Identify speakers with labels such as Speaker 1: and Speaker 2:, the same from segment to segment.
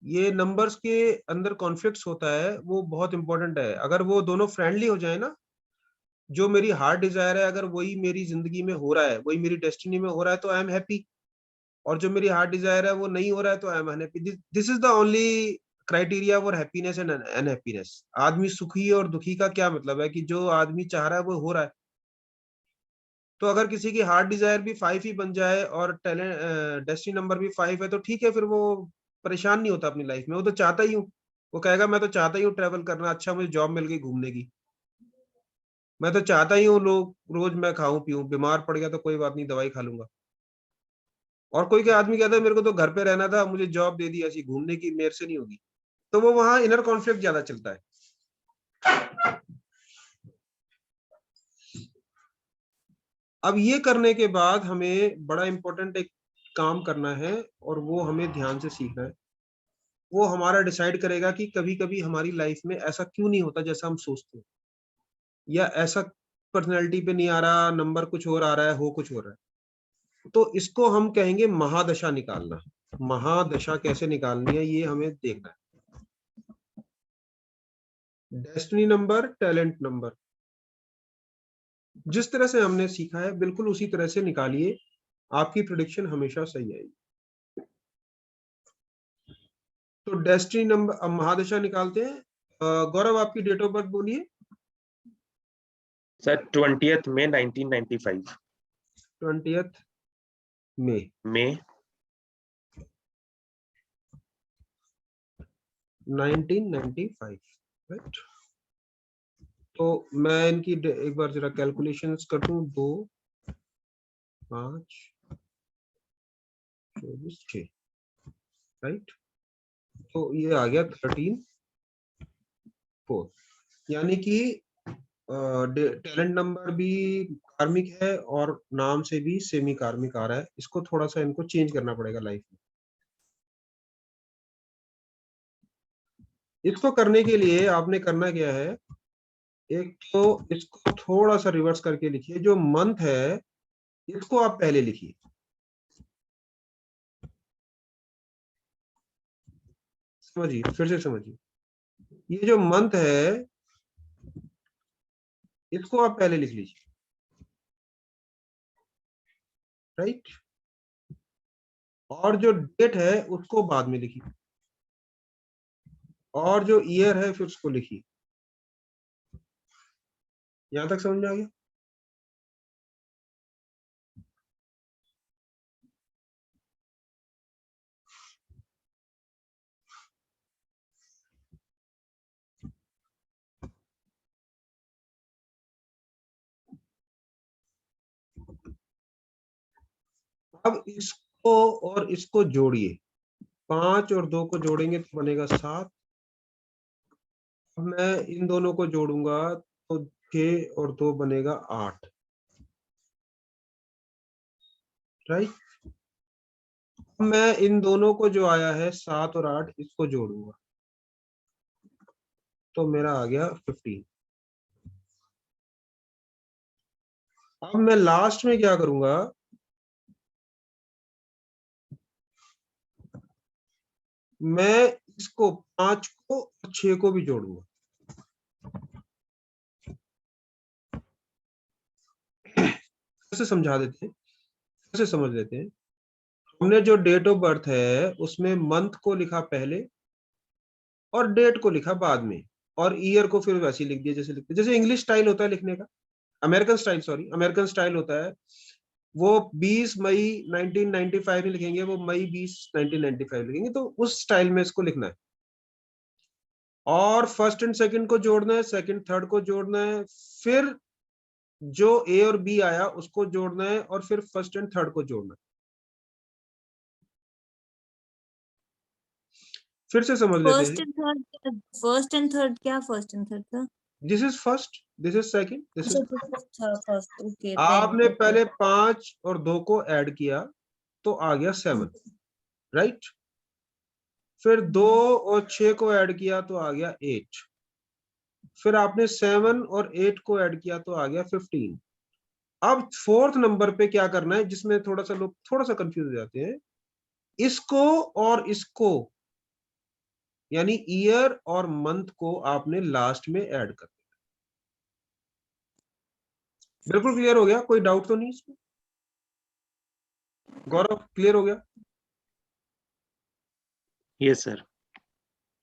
Speaker 1: ये नंबर्स के अंदर कॉन्फ्लिक्ट्स होता है, वो बहुत इंपॉर्टेंट है। अगर वो दोनों फ्रेंडली हो जाए ना, जो मेरी हार्ट डिजायर है अगर वही मेरी जिंदगी में हो रहा है, वही मेरी डेस्टिनी में हो रहा है, तो आई एम हैप्पी। और जो मेरी हार्ट डिजायर है वो नहीं हो रहा है तो I am unhappy. This is the only criteria for happiness and unhappiness. आदमी सुखी और दुखी का क्या मतलब है कि जो आदमी चाह रहा है वो हो रहा है। तो अगर किसी की हार्ट डिजायर भी 5 ही बन जाए और टैलेंट डेस्टिनी नंबर भी 5 है तो ठीक है, फिर वो परेशान नहीं होता अपनी लाइफ में। वो तो चाहता ही हूँ, वो कहेगा मैं तो चाहता ही हूँ ट्रेवल करना, अच्छा मुझे जॉब मिल गई घूमने की। मैं तो चाहता ही हूँ लोग रोज मैं खाऊं पीऊं, बीमार पड़ गया तो कोई बात नहीं दवाई खा लूंगा। और कोई के आदमी कहता है मेरे को तो घर पे रहना था, मुझे जॉब दे दी ऐसी घूमने की, मेरे से नहीं होगी। तो वो वहां इनर कॉन्फ्लिक्ट ज्यादा चलता है। अब ये करने के बाद हमें बड़ा इंपॉर्टेंट एक काम करना है, और वो हमें ध्यान से सीखना है। वो हमारा डिसाइड करेगा कि कभी कभी हमारी लाइफ में ऐसा क्यों नहीं होता जैसा हम सोचते हैं, या ऐसा पर्सनैलिटी पे नहीं आ रहा, नंबर कुछ और आ रहा है, हो कुछ हो रहा है। तो इसको हम कहेंगे महादशा निकालना। महादशा कैसे निकालनी है ये हमें देखना है। डेस्टिनी नंबर, टैलेंट नंबर, जिस तरह से हमने सीखा है बिल्कुल उसी तरह से निकालिए, आपकी प्रिडिक्शन हमेशा सही आएगी। तो डेस्टिनी नंबर, अब महादशा निकालते हैं। गौरव आपकी डेट ऑफ बर्थ बोलिए।
Speaker 2: सर 20 मई 1995।
Speaker 1: 20 मई
Speaker 2: मई
Speaker 1: 1995, राइट। तो मैं इनकी एक बार जरा कैलकुलेशंस कर दूं। 2 5 24 6, राइट। तो ये आ गया 13 4। यानी कि टैलेंट नंबर भी कार्मिक है और नाम से भी सेमी कार्मिक आ रहा है। इसको थोड़ा सा इनको चेंज करना पड़ेगा लाइफ में। इसको करने के लिए आपने करना क्या है, एक तो इसको थोड़ा सा रिवर्स करके लिखिए। जो मंथ है इसको आप पहले लिखिए, समझिए, फिर से समझिए। ये जो मंथ है इसको आप पहले लिख लीजिए, राइट। और जो डेट है उसको बाद में लिखिए, और जो ईयर है फिर उसको लिखिए। यहां तक समझ में आ गया? अब इसको और इसको जोड़िए। 5 और 2 को जोड़ेंगे तो बनेगा 7। अब मैं इन दोनों को जोड़ूंगा तो 6 और 2 बनेगा 8, राइट। अब मैं इन दोनों को जो आया है 7 और 8 इसको जोड़ूंगा तो मेरा आ गया 15। अब मैं लास्ट में क्या करूंगा, मैं इसको 5 को और 6 को भी जोड़ूंगा। कैसे समझा देते हैं, कैसे समझ लेते हैं। हमने जो डेट ऑफ बर्थ है उसमें मंथ को लिखा पहले और डेट को लिखा बाद में, और ईयर को फिर वैसे ही लिख दिया जैसे लिखते, जैसे इंग्लिश स्टाइल होता है लिखने का। American style, sorry, American style होता है। वो 20 मई 1995 नहीं लिखेंगे, वो मई 20 1995 लिखेंगे। तो उस स्टाइल में इसको लिखना है। और फर्स्ट एंड सेकंड को जोड़ना है, सेकंड थर्ड को जोड़ना है, फिर जो ए और बी आया उसको जोड़ना है, और फिर फर्स्ट एंड थर्ड को जोड़ना है। फिर से समझ लेते
Speaker 3: फर्स्ट
Speaker 1: हैं।
Speaker 3: And third, first and third क्या, फर्स्ट एंड थर्ड का?
Speaker 1: This is first, this is second, this
Speaker 3: अच्छा
Speaker 1: इज।
Speaker 3: फर्स्ट, ओके देन
Speaker 1: आपने
Speaker 3: ओके।
Speaker 1: पहले 5 और 2 को ऐड किया तो आ गया 7, राइट। फिर 2 और 6 को ऐड किया तो आ गया 8। फिर आपने 7 और 8 को ऐड किया तो आ गया 15। अब फोर्थ नंबर पे क्या करना है, जिसमें थोड़ा सा लोग थोड़ा सा कंफ्यूज हो जाते हैं। इसको और इसको यानी ईयर और मंथ को आपने लास्ट में ऐड कर दिया। बिल्कुल क्लियर हो गया, कोई डाउट तो नहीं इसमें? गौरव क्लियर हो गया?
Speaker 2: Yes sir.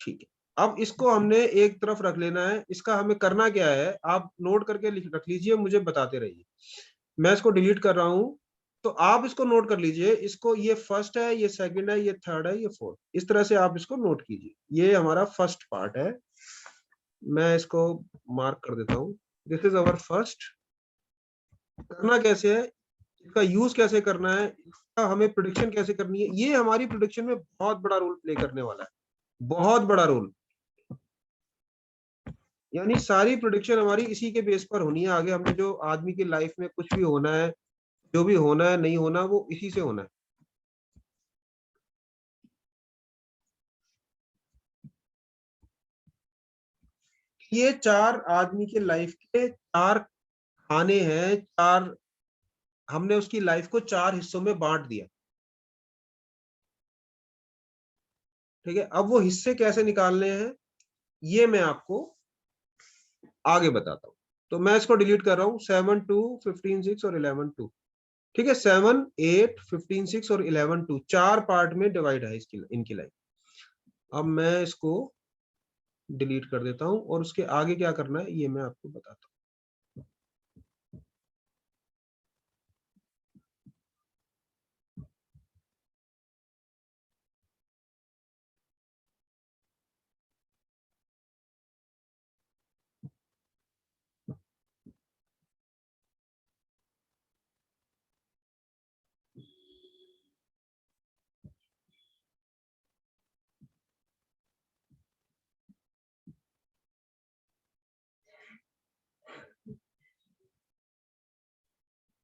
Speaker 1: ठीक है, अब इसको हमने एक तरफ रख लेना है। इसका हमें करना क्या है, आप नोट करके रख लीजिए, मुझे बताते रहिए। मैं इसको डिलीट कर रहा हूं, तो आप इसको नोट कर लीजिए। इसको, ये फर्स्ट है, ये सेकंड है, ये थर्ड है, ये फोर्थ, इस तरह से आप इसको नोट कीजिए। ये हमारा फर्स्ट पार्ट है, मैं इसको मार्क कर देता हूं। This is our first. करना कैसे है, इसका यूज कैसे करना है, इसका हमें प्रिडिक्शन कैसे करनी है, ये हमारी प्रिडिक्शन में बहुत बड़ा रोल प्ले करने वाला है, बहुत बड़ा रोल। यानी सारी प्रिडिक्शन हमारी इसी के बेस पर होनी है। आगे हमने जो आदमी की लाइफ में कुछ भी होना है, जो भी होना है, नहीं होना, वो इसी से होना है। ये 4 आदमी के लाइफ के 4 खाने हैं, 4, हमने उसकी लाइफ को 4 हिस्सों में बांट दिया। ठीक है, अब वो हिस्से कैसे निकालने हैं, ये मैं आपको आगे बताता हूं। तो मैं इसको डिलीट कर रहा हूं। 7, 2, 15, 6 और 11, 2। ठीक है, 7, 8, 15, 6 और 11, 2, 4 पार्ट में डिवाइड है इनकी लाइफ। अब मैं इसको डिलीट कर देता हूं और उसके आगे क्या करना है ये मैं आपको बताता हूं।